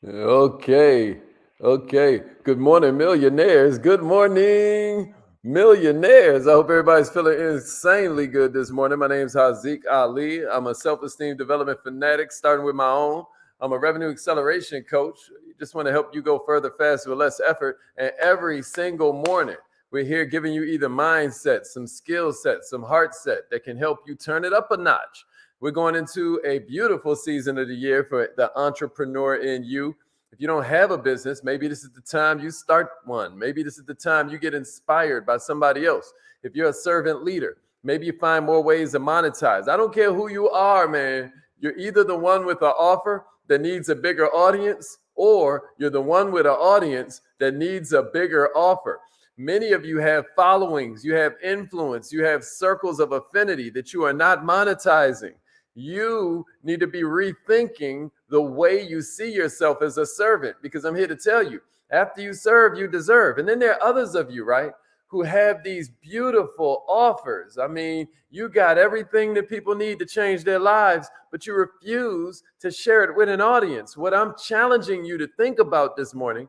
Okay. Okay. Good morning, millionaires. Good morning, millionaires. I hope everybody's feeling insanely good this morning. My name is Haziq Ali. I'm a self-esteem development fanatic, starting with my own. I'm a revenue acceleration coach. Just want to help you go further, faster, with less effort. And every single morning, we're here giving you either mindset, some skill set, some heart set that can help you turn it up a notch. We're going into a beautiful season of the year for the entrepreneur in you. If you don't have a business, maybe this is the time you start one. Maybe this is the time you get inspired by somebody else. If you're a servant leader, maybe you find more ways to monetize. I don't care who you are, man. You're either the one with an offer that needs a bigger audience, or you're the one with an audience that needs a bigger offer. Many of you have followings, you have influence, you have circles of affinity that you are not monetizing. You need to be rethinking the way you see yourself as a servant, because I'm here to tell you, after you serve, you deserve. And then there are others of you, right, who have these beautiful offers. I mean, you got everything that people need to change their lives, but you refuse to share it with an audience. What I'm challenging you to think about this morning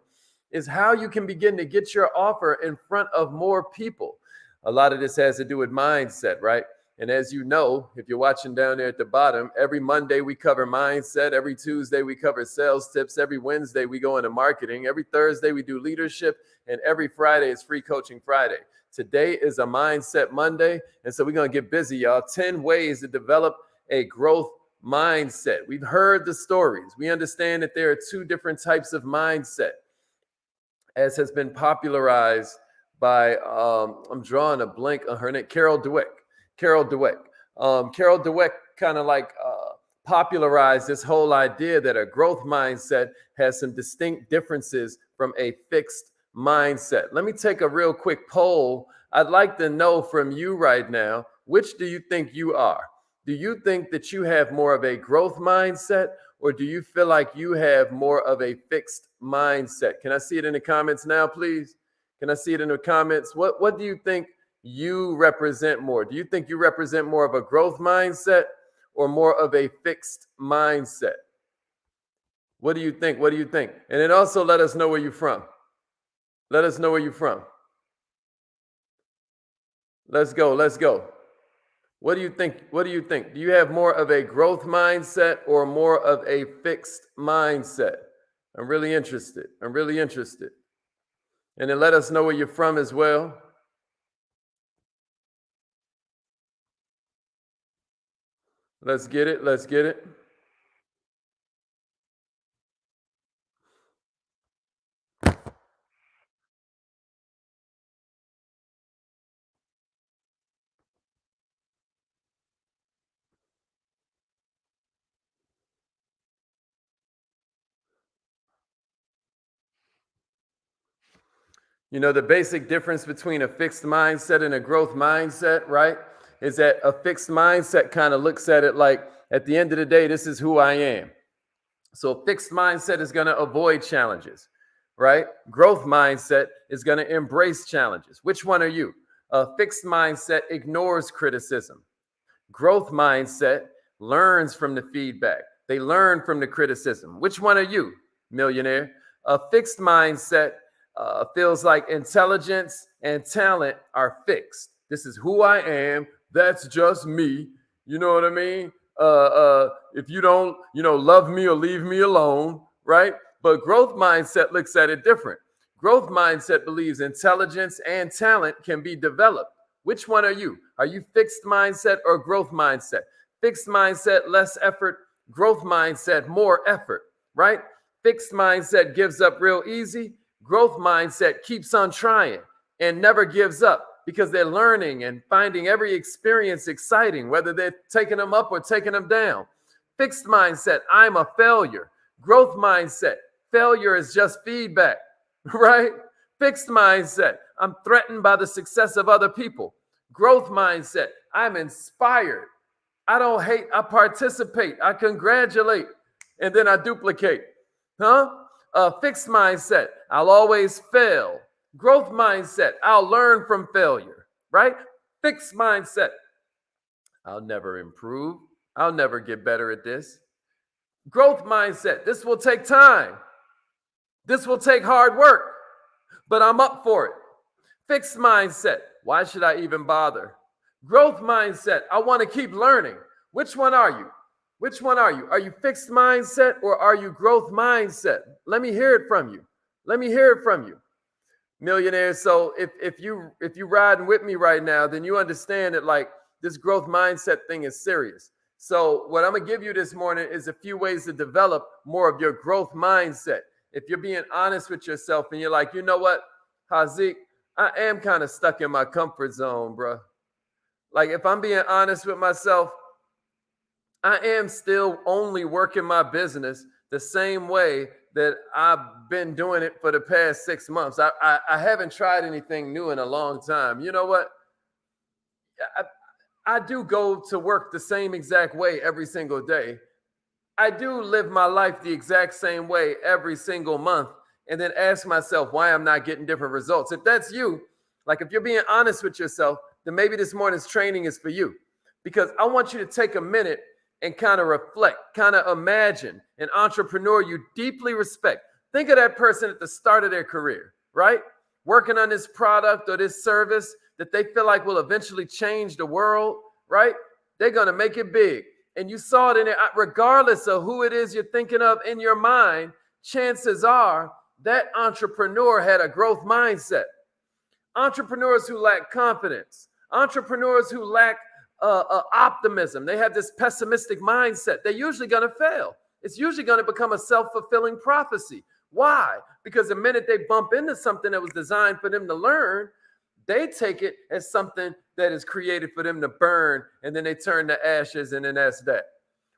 is how you can begin to get your offer in front of more people. A lot of this has to do with mindset, right? And as you know, if you're watching down there at the bottom, every Monday we cover mindset. Every Tuesday we cover sales tips. Every Wednesday we go into marketing. Every Thursday we do leadership. And every Friday is free coaching Friday. Today is a Mindset Monday. And so we're going to get busy, y'all. 10 ways to develop a growth mindset. We've heard the stories. We understand that there are two different types of mindset, as has been popularized by, I'm drawing a blank on her name, Carol Dweck. Carol Dweck. Carol Dweck kind of like popularized this whole idea that a growth mindset has some distinct differences from a fixed mindset. Let me take a real quick poll. I'd like to know from you right now, which do you think you are? Do you think that you have more of a growth mindset, or do you feel like you have more of a fixed mindset? Can I see it in the comments now, please? Can I see it in the comments? What do you think you represent more? Do you think you represent more of a growth mindset or more of a fixed mindset? What do you think? What do you think? And then also let us know where you're from. Let us know where you're from. Let's go. Let's go. What do you think? What do you think? Do you have more of a growth mindset or more of a fixed mindset? I'm really interested. I'm really interested. And then let us know where you're from as well. Let's get it. Let's get it. You know, the basic difference between a fixed mindset and a growth mindset, right, is that a fixed mindset kind of looks at it like, at the end of the day, this is who I am. So a fixed mindset is going to avoid challenges, right? Growth mindset is going to embrace challenges. Which one are you? A fixed mindset ignores criticism. Growth mindset learns from the feedback. They learn from the criticism. Which one are you, millionaire? A fixed mindset feels like intelligence and talent are fixed. This is who I am. That's just me. You know what I mean? If you don't, love me or leave me alone, right? But growth mindset looks at it different. Growth mindset believes intelligence and talent can be developed. Which one are you? Are you fixed mindset or growth mindset? Fixed mindset, less effort. Growth mindset, more effort, right? Fixed mindset gives up real easy. Growth mindset keeps on trying and never gives up, because they're learning and finding every experience exciting, whether they're taking them up or taking them down. Fixed mindset, I'm a failure. Growth mindset, failure is just feedback, right? Fixed mindset, I'm threatened by the success of other people. Growth mindset, I'm inspired. I don't hate, I participate, I congratulate, and then I duplicate. Fixed mindset, I'll always fail. Growth mindset, I'll learn from failure, right? Fixed mindset, I'll never improve. I'll never get better at this. Growth mindset, this will take time. This will take hard work, but I'm up for it. Fixed mindset. Why should I even bother? Growth mindset. I want to keep learning. Which one are you? Which one are you? Are you fixed mindset or are you growth mindset? Let me hear it from you. Let me hear it from you. Millionaires. So if you riding with me right now, then you understand that like this growth mindset thing is serious. So what I'm gonna give you this morning is a few ways to develop more of your growth mindset. If you're being honest with yourself and you're like, you know what, Hazik, I am kind of stuck in my comfort zone, bro. Like if I'm being honest with myself, I am still only working my business the same way that I've been doing it for the past 6 months. I haven't tried anything new in a long time. You know what? I do go to work the same exact way every single day. I do live my life the exact same way every single month and then ask myself why I'm not getting different results. If that's you, like if you're being honest with yourself, then maybe this morning's training is for you because I want you to take a minute and kind of reflect, kind of imagine an entrepreneur you deeply respect. Think of that person at the start of their career, right? Working on this product or this service that they feel like will eventually change the world, right? They're going to make it big. And you saw it in there, regardless of who it is you're thinking of in your mind, chances are that entrepreneur had a growth mindset. Entrepreneurs who lack confidence, entrepreneurs who lack optimism, they have this pessimistic mindset, they're usually going to fail. It's usually going to become a self-fulfilling prophecy. Why? Because the minute they bump into something that was designed for them to learn, they take it as something that is created for them to burn, and then they turn to ashes, and then that's that.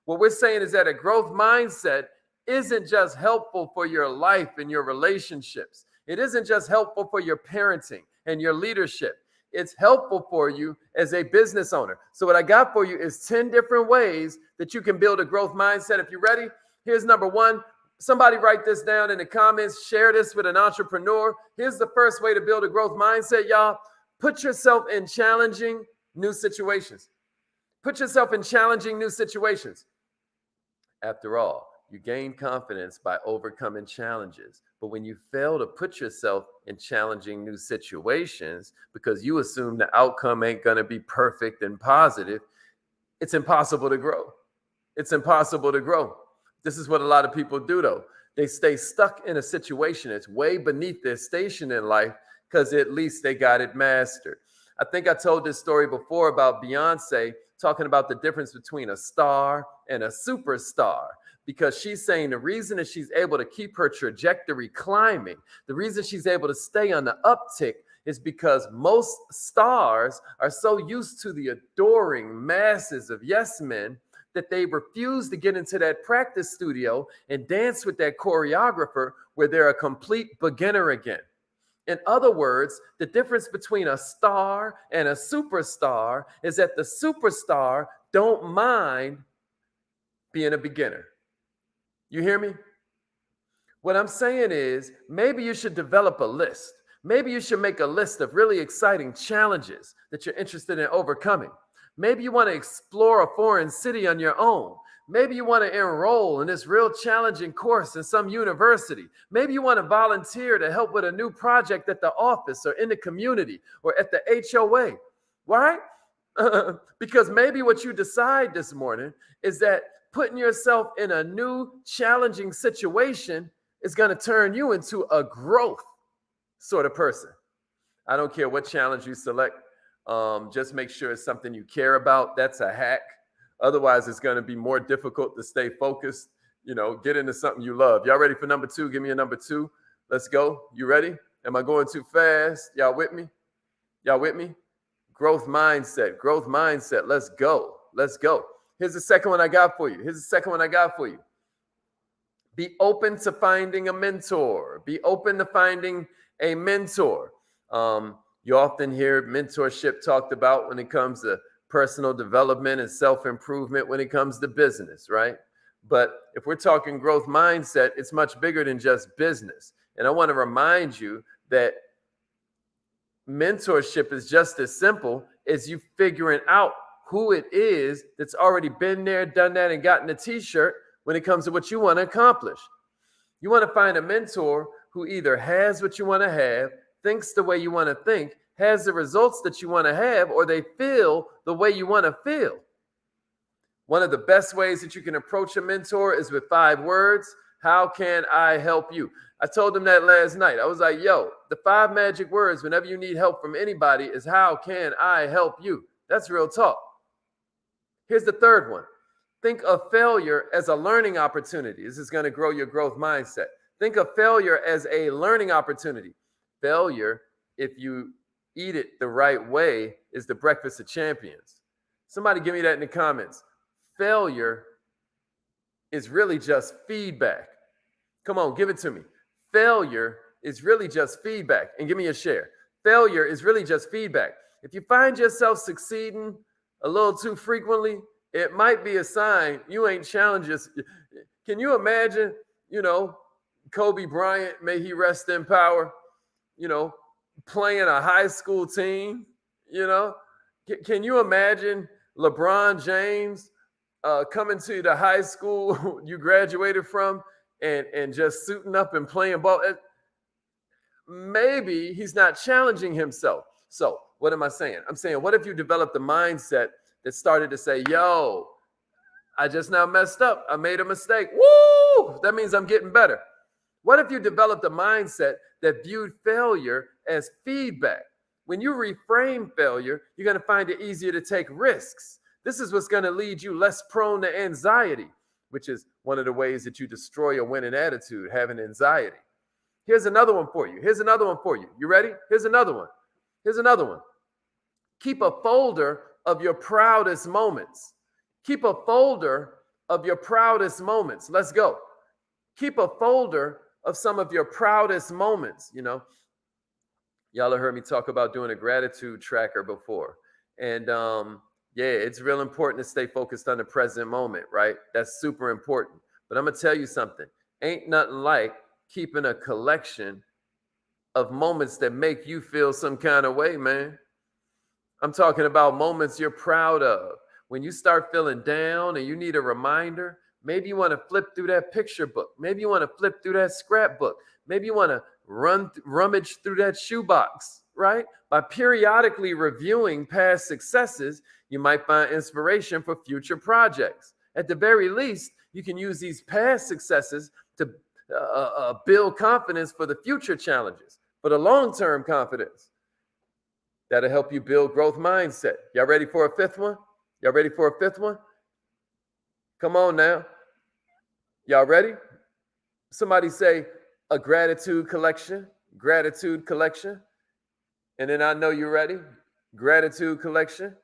What we're saying is that a growth mindset isn't just helpful for your life and your relationships. It isn't just helpful for your parenting and your leadership. It's helpful for you as a business owner. So what I got for you is 10 different ways that you can build a growth mindset. If you're ready, here's number one. Somebody write this down in the comments. Share this with an entrepreneur. Here's the first way to build a growth mindset, y'all. Put yourself in challenging new situations. Put yourself in challenging new situations. After all, you gain confidence by overcoming challenges. But when you fail to put yourself in challenging new situations because you assume the outcome ain't going to be perfect and positive, it's impossible to grow. It's impossible to grow. This is what a lot of people do, though. They stay stuck in a situation that's way beneath their station in life because at least they got it mastered. I think I told this story before about Beyonce talking about the difference between a star and a superstar, because she's saying the reason that she's able to keep her trajectory climbing, the reason she's able to stay on the uptick is because most stars are so used to the adoring masses of yes men that they refuse to get into that practice studio and dance with that choreographer where they're a complete beginner again. In other words, the difference between a star and a superstar is that the superstar don't mind being a beginner. You hear me? What I'm saying is maybe you should develop a list. Maybe you should make a list of really exciting challenges that you're interested in overcoming. Maybe you want to explore a foreign city on your own. Maybe you want to enroll in this real challenging course in some university. Maybe you want to volunteer to help with a new project at the office or in the community or at the HOA. Right? Because maybe what you decide this morning is that putting yourself in a new challenging situation is going to turn you into a growth sort of person. I don't care what challenge you select. Just make sure it's something you care about. That's a hack. Otherwise, it's going to be more difficult to stay focused. You know, get into something you love. Y'all ready for number two? Give me a number two. Let's go. You ready? Am I going too fast? Y'all with me? Y'all with me? Growth mindset. Growth mindset. Let's go. Let's go. Here's the second one I got for you. Here's the second one I got for you. Be open to finding a mentor. Be open to finding a mentor. You often hear mentorship talked about when it comes to personal development and self-improvement when it comes to business, right? But if we're talking growth mindset, it's much bigger than just business. And I want to remind you that mentorship is just as simple as you figuring out who it is that's already been there, done that, and gotten a t-shirt when it comes to what you want to accomplish. You want to find a mentor who either has what you want to have, thinks the way you want to think, has the results that you want to have, or they feel the way you want to feel. One of the best ways that you can approach a mentor is with 5 words. How can I help you? I told them that last night. I was like, yo, the 5 magic words whenever you need help from anybody is how can I help you? That's real talk. Here's the third one. Think of failure as a learning opportunity. This is going to grow your growth mindset. Think of failure as a learning opportunity. Failure, if you eat it the right way, is the breakfast of champions. Somebody give me that in the comments. Failure is really just feedback. Come on, give it to me. Failure is really just feedback. And give me a share. Failure is really just feedback. If you find yourself succeeding a little too frequently, it might be a sign you ain't challenged. Can you imagine, Kobe Bryant, may he rest in power, playing a high school team, Can you imagine LeBron James coming to the high school you graduated from and just suiting up and playing ball? Maybe he's not challenging himself. So what am I saying? I'm saying, what if you developed the mindset that started to say, yo, I just now messed up. I made a mistake. Woo! That means I'm getting better. What if you developed a mindset that viewed failure as feedback? When you reframe failure, you're going to find it easier to take risks. This is what's going to lead you less prone to anxiety, which is one of the ways that you destroy a winning attitude, having anxiety. Here's another one for you. You ready? Here's another one. Keep a folder of your proudest moments. Keep a folder of your proudest moments. Let's go. Keep a folder of some of your proudest moments. Y'all have heard me talk about doing a gratitude tracker before. And it's real important to stay focused on the present moment, right? That's super important. But I'm going to tell you something. Ain't nothing like keeping a collection of moments that make you feel some kind of way, man. I'm talking about moments you're proud of. When you start feeling down and you need a reminder, maybe you want to flip through that picture book. Maybe you want to flip through that scrapbook. Maybe you want to rummage through that shoebox, right? By periodically reviewing past successes, you might find inspiration for future projects. At the very least, you can use these past successes to build confidence for the future challenges, for the long-term confidence. That'll help you build growth mindset. Y'all ready for a fifth one? Come on now. Y'all ready? Somebody say a gratitude collection. And then I know you're ready. Gratitude collection.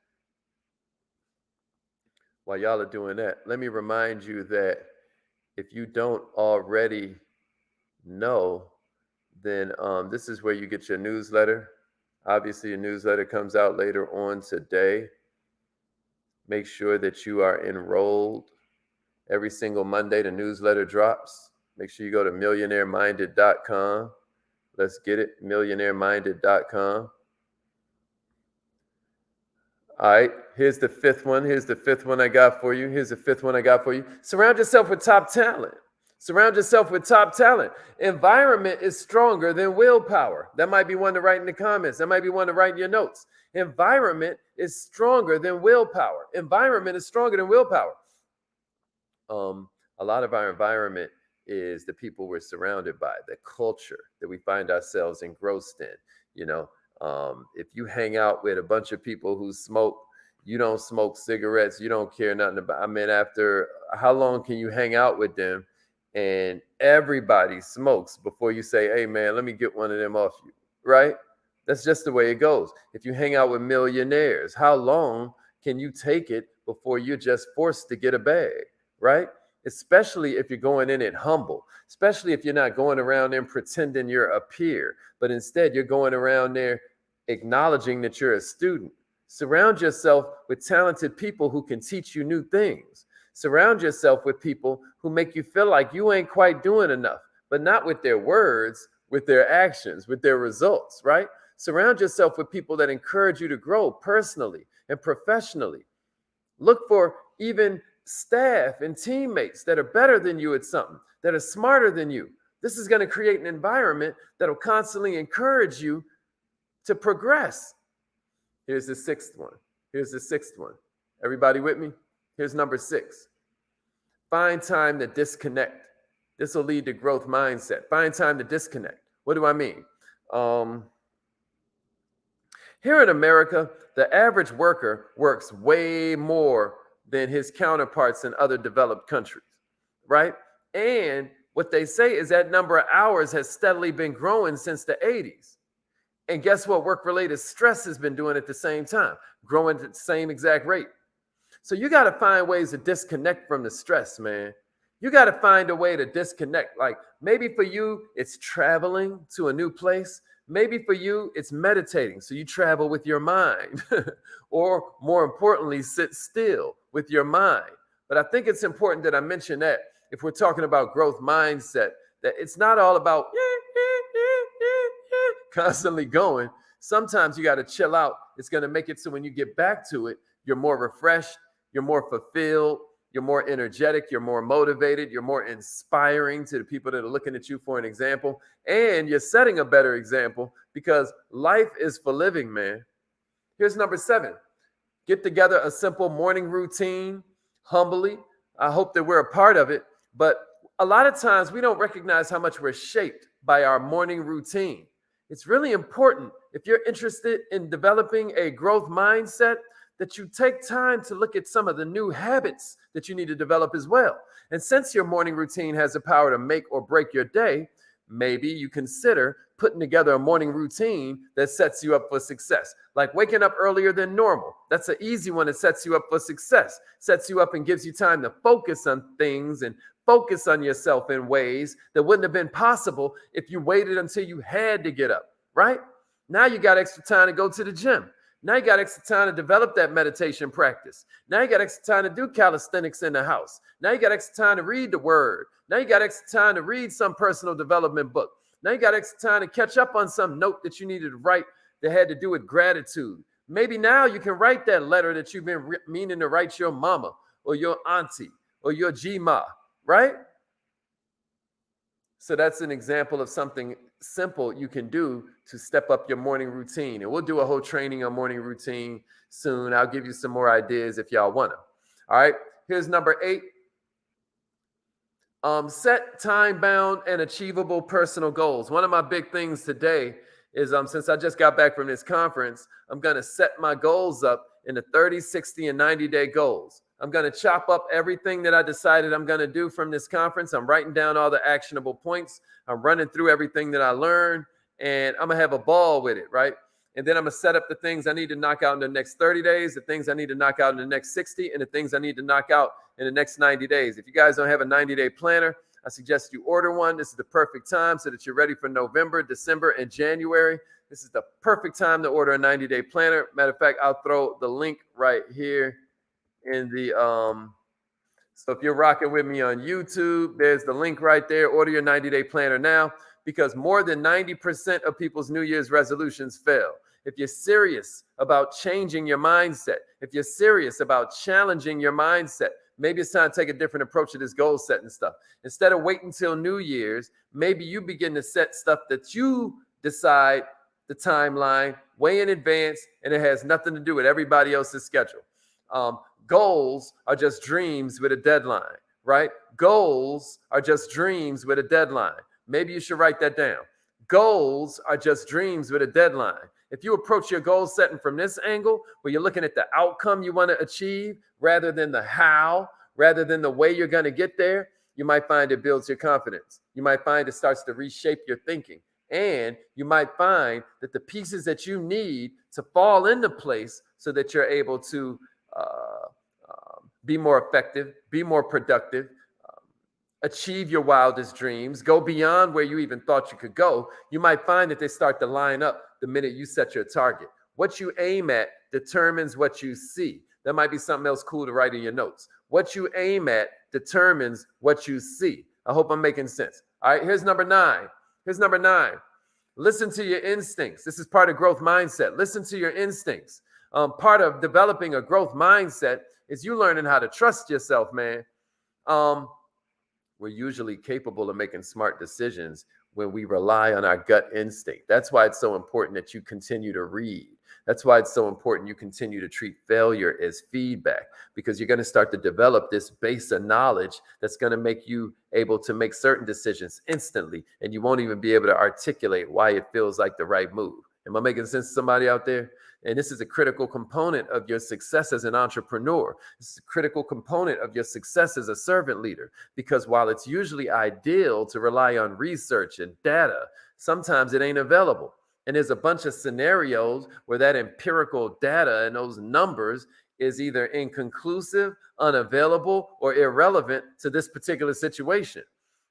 While y'all are doing that, let me remind you that if you don't already know, then this is where you get your newsletter. Obviously, your newsletter comes out later on today. Make sure that you are enrolled. Every single Monday, the newsletter drops. Make sure you go to millionaireminded.com. Let's get it, millionaireminded.com. All right, here's the fifth one. I got for you. Surround yourself with top talent. Environment is stronger than willpower. That might be one to write in the comments. That might be one to write in your notes. Environment is stronger than willpower. A lot of our environment is the people we're surrounded by, the culture that we find ourselves engrossed in. If you hang out with a bunch of people who smoke, you don't smoke cigarettes, you don't care nothing about. After how long can you hang out with them and everybody smokes before you say, hey man, let me get one of them off you, right? That's just the way it goes. If you hang out with millionaires, how long can you take it before you're just forced to get a bag, right? Especially if you're going in it humble, especially if you're not going around there pretending you're a peer, but instead you're going around there acknowledging that you're a student. Surround yourself with talented people who can teach you new things. Surround yourself with people who make you feel like you ain't quite doing enough, but not with their words, with their actions, with their results, right? Surround yourself with people that encourage you to grow personally and professionally. Look for even staff and teammates that are better than you at something, that are smarter than you, This is going to create an environment that will constantly encourage you to progress. Here's the sixth one. Everybody with me? Here's number 6. Find time to disconnect. This will lead to growth mindset. Find time to disconnect. What do I mean? Here in America, the average worker works way more than his counterparts in other developed countries, right? And what they say is that number of hours has steadily been growing since the 80s. And guess what? Work-related stress has been doing at the same time, growing at the same exact rate. So you got to find ways to disconnect from the stress, man. You got to find a way to disconnect. Like maybe for you, it's traveling to a new place. Maybe for you, it's meditating. So you travel with your mind. Or more importantly, sit still with your mind. But I think it's important that I mention that if we're talking about growth mindset, that it's not all about constantly going. Sometimes you got to chill out. It's going to make it so when you get back to it, you're more refreshed, you're more fulfilled, you're more energetic, you're more motivated, you're more inspiring to the people that are looking at you for an example, and you're setting a better example because life is for living, man. Here's number 7. Get together a simple morning routine humbly. I hope that we're a part of it, but a lot of times we don't recognize how much we're shaped by our morning routine. It's really important if you're interested in developing a growth mindset that you take time to look at some of the new habits that you need to develop as well. And since your morning routine has the power to make or break your day, maybe you consider putting together a morning routine that sets you up for success. Like waking up earlier than normal. That's an easy one that sets you up for success. Sets you up and gives you time to focus on things and focus on yourself in ways that wouldn't have been possible if you waited until you had to get up, right? Now you got extra time to go to the gym. Now you got extra time to develop that meditation practice. Now you got extra time to do calisthenics in the house. Now you got extra time to read the word. Now you got extra time to read some personal development book. Now you got extra time to catch up on some note that you needed to write that had to do with gratitude. Maybe now you can write that letter that you've been meaning to write your mama or your auntie or your G-ma, right? So that's an example of something simple you can do to step up your morning routine. And we'll do a whole training on morning routine soon. I'll give you some more ideas if y'all want to. All right. Here's number 8. Set time-bound and achievable personal goals. One of my big things today is since I just got back from this conference, I'm going to set my goals up into 30, 60, and 90-day goals. I'm going to chop up everything that I decided I'm going to do from this conference. I'm writing down all the actionable points. I'm running through everything that I learned, and I'm going to have a ball with it, right? And then I'm going to set up the things I need to knock out in the next 30 days, the things I need to knock out in the next 60, and the things I need to knock out in the next 90 days. If you guys don't have a 90-day planner, I suggest you order one. This is the perfect time so that you're ready for November, December, and January. This is the perfect time to order a 90-day planner. Matter of fact, I'll throw the link right here in the so if you're rocking with me on YouTube, there's the link right there. Order your 90-day planner now, because more than 90% of people's New Year's resolutions fail. If you're serious about changing your mindset, if you're serious about challenging your mindset, maybe it's time to take a different approach to this goal setting stuff. Instead of waiting till New Year's, maybe you begin to set stuff that you decide the timeline way in advance, and it has nothing to do with everybody else's schedule. Goals are just dreams with a deadline, right? Goals are just dreams with a deadline. Maybe you should write that down. Goals are just dreams with a deadline. If you approach your goal setting from this angle, where you're looking at the outcome you want to achieve rather than the how, rather than the way you're going to get there, you might find it builds your confidence. You might find it starts to reshape your thinking. And you might find that the pieces that you need to fall into place so that you're able to be more effective, be more productive, achieve your wildest dreams, go beyond where you even thought you could go, you might find that they start to line up the minute you set your target. What you aim at determines what you see. That might be something else cool to write in your notes. What you aim at determines what you see. I hope I'm making sense. All right, here's number 9. Listen to your instincts. This is part of growth mindset. Listen to your instincts. Part of developing a growth mindset is you learning how to trust yourself, man. we're usually capable of making smart decisions when we rely on our gut instinct. That's why it's so important that you continue to read. That's why it's so important you continue to treat failure as feedback, because you're going to start to develop this base of knowledge that's going to make you able to make certain decisions instantly, and you won't even be able to articulate why it feels like the right move. Am I making sense to somebody out there? And this is a critical component of your success as an entrepreneur. This is a critical component of your success as a servant leader, because while it's usually ideal to rely on research and data, sometimes it ain't available. And there's a bunch of scenarios where that empirical data and those numbers is either inconclusive, unavailable, or irrelevant to this particular situation.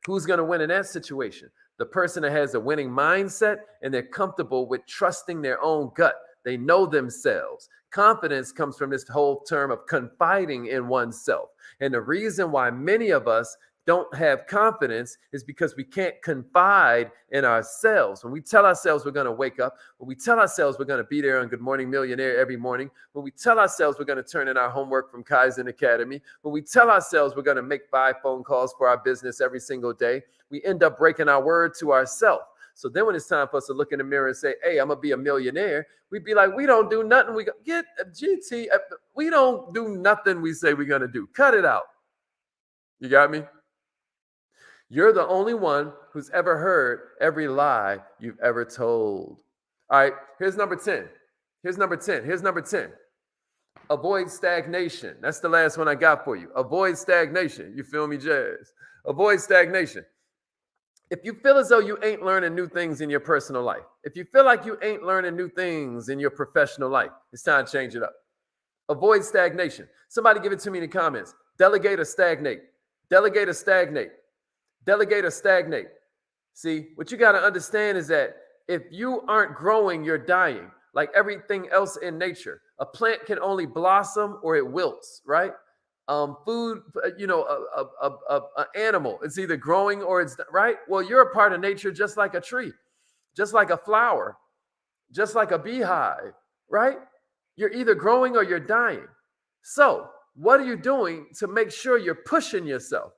Who's going to win in that situation? The person that has a winning mindset and they're comfortable with trusting their own gut. They know themselves. Confidence comes from this whole term of confiding in oneself. And the reason why many of us don't have confidence is because we can't confide in ourselves. When we tell ourselves we're going to wake up, when we tell ourselves we're going to be there on Good Morning Millionaire every morning, when we tell ourselves we're going to turn in our homework from Kaizen Academy, when we tell ourselves we're going to make 5 phone calls for our business every single day, we end up breaking our word to ourselves. So then when it's time for us to look in the mirror and say, hey, I'm going to be a millionaire, we'd be like, we don't do nothing. We go, get a GT. We don't do nothing we say we're going to do. Cut it out. You got me? You're the only one who's ever heard every lie you've ever told. All right, here's number 10. Here's number 10. Avoid stagnation. That's the last one I got for you. Avoid stagnation. You feel me, Jazz? Avoid stagnation. If you feel as though you ain't learning new things in your personal life, if you feel like you ain't learning new things in your professional life, it's time to change it up. Avoid stagnation. Somebody give it to me in the comments. Delegate or stagnate. Delegate or stagnate. Delegate or stagnate. See, what you got to understand is that if you aren't growing, you're dying. Like everything else in nature, a plant can only blossom or it wilts, right? Food, an animal, it's either growing or it's right. Well, you're a part of nature, just like a tree, just like a flower, just like a beehive, right? You're either growing or you're dying. So what are you doing to make sure you're pushing yourself?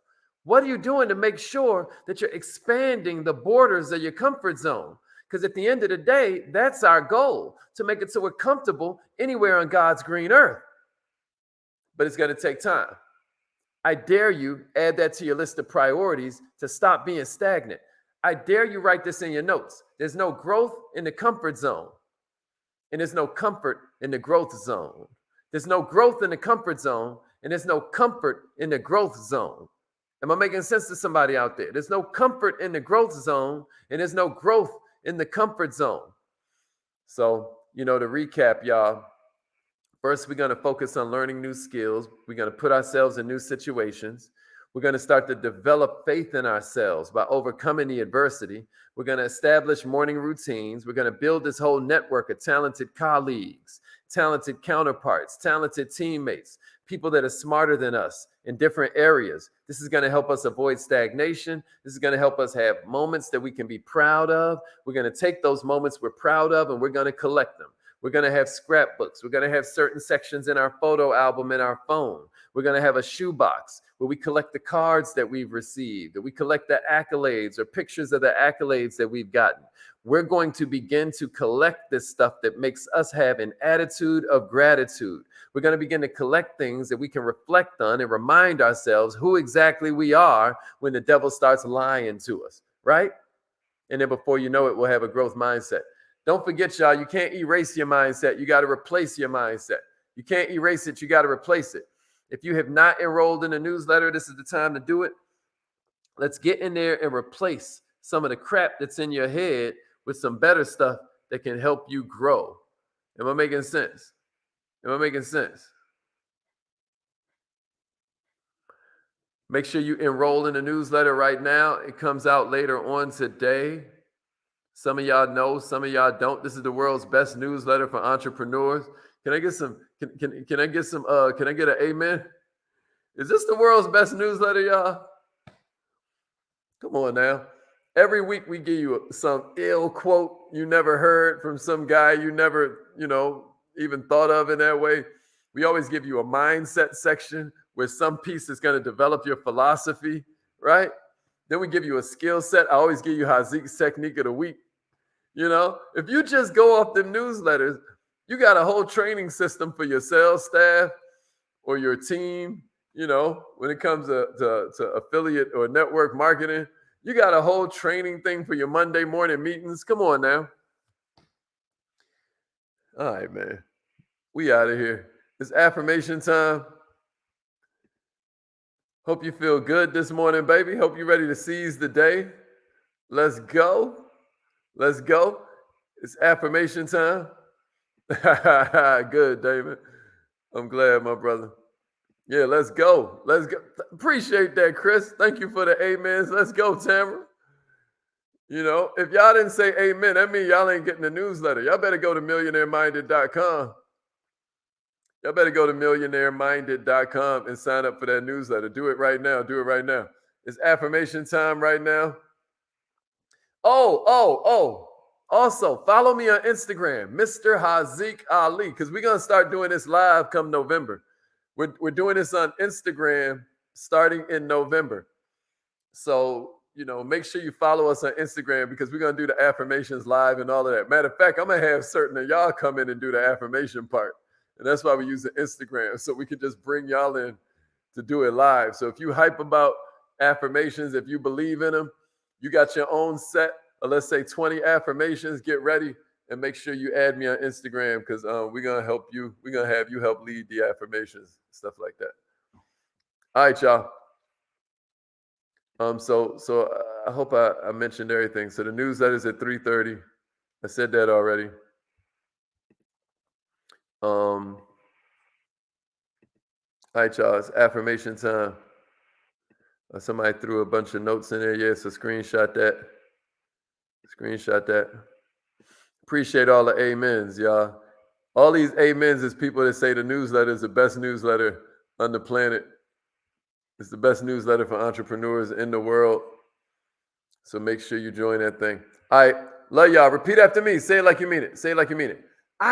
What are you doing to make sure that you're expanding the borders of your comfort zone? Because at the end of the day, that's our goal, to make it so we're comfortable anywhere on God's green earth. But it's going to take time. I dare you add that to your list of priorities to stop being stagnant. I dare you write this in your notes. There's no growth in the comfort zone, and there's no comfort in the growth zone. There's no growth in the comfort zone, and there's no comfort in the growth zone. Am I making sense to somebody out there? There's no comfort in the growth zone, and there's no growth in the comfort zone. So, to recap, y'all, first, we're going to focus on learning new skills. We're going to put ourselves in new situations. We're going to start to develop faith in ourselves by overcoming the adversity. We're going to establish morning routines. We're going to build this whole network of talented colleagues, talented counterparts, talented teammates, people that are smarter than us in different areas. This is going to help us avoid stagnation. This is going to help us have moments that we can be proud of. We're going to take those moments we're proud of and we're going to collect them. We're going to have scrapbooks. We're going to have certain sections in our photo album in our phone. We're going to have a shoebox where we collect the cards that we've received, that we collect the accolades or pictures of the accolades that we've gotten. We're going to begin to collect this stuff that makes us have an attitude of gratitude. We're going to begin to collect things that we can reflect on and remind ourselves who exactly we are when the devil starts lying to us, right? And then before you know it, we'll have a growth mindset. Don't forget, y'all, you can't erase your mindset. You got to replace your mindset. You can't erase it. You got to replace it. If you have not enrolled in the newsletter, this is the time to do it. Let's get in there and replace some of the crap that's in your head with some better stuff that can help you grow. Am I making sense? Am I making sense? Make sure you enroll in the newsletter right now. It comes out later on today. Some of y'all know, some of y'all don't. This is the world's best newsletter for entrepreneurs. Can I get some? Can I get some? Can I get an amen? Is this the world's best newsletter, y'all? Come on now. Every week we give you some ill quote you never heard from some guy you never, even thought of in that way. We always give you a mindset section where some piece is going to develop your philosophy. right? Then we give you a skill set. I always give you Hazik's technique of the week. You know, if you just go off them newsletters, you got a whole training system for your sales staff or your team. You know, when it comes to affiliate or network marketing, you got a whole training thing for your Monday morning meetings. Come on now. All right, man. We out of here. It's affirmation time. Hope you feel good this morning, baby. Hope you're ready to seize the day. Let's go. Let's go. It's affirmation time. Good, David. I'm glad, my brother. Yeah, let's go. Let's go. Appreciate that, Chris. Thank you for the amens. Let's go, Tamara. You know, if y'all didn't say amen, that means y'all ain't getting the newsletter. Y'all better go to millionaireminded.com. Y'all better go to millionaireminded.com and sign up for that newsletter. Do it right now. Do it right now. It's affirmation time right now. Oh. Also, follow me on Instagram, Mr. Hazik Ali, because we're going to start doing this live come November. We're doing this on Instagram starting in November. So, you know, make sure you follow us on Instagram because we're going to do the affirmations live and all of that. Matter of fact, I'm going to have certain of y'all come in and do the affirmation part. And that's why we use the Instagram, so we can just bring y'all in to do it live. So if you hype about affirmations, if you believe in them, you got your own set of, let's say, 20 affirmations, get ready and make sure you add me on Instagram because we're going to help you. We're going to have you help lead the affirmations, stuff like that. All right, y'all. So I hope I mentioned everything. So the newsletter's at 3:30. I said that already. All right, y'all. It's affirmation time. Somebody threw a bunch of notes in there. Yeah, so screenshot that. Appreciate all the amens, y'all. All these amens is people that say the newsletter is the best newsletter on the planet. It's the best newsletter for entrepreneurs in the world. So make sure you join that thing. All right. Love y'all. Repeat after me. Say it like you mean it. Say it like you mean it.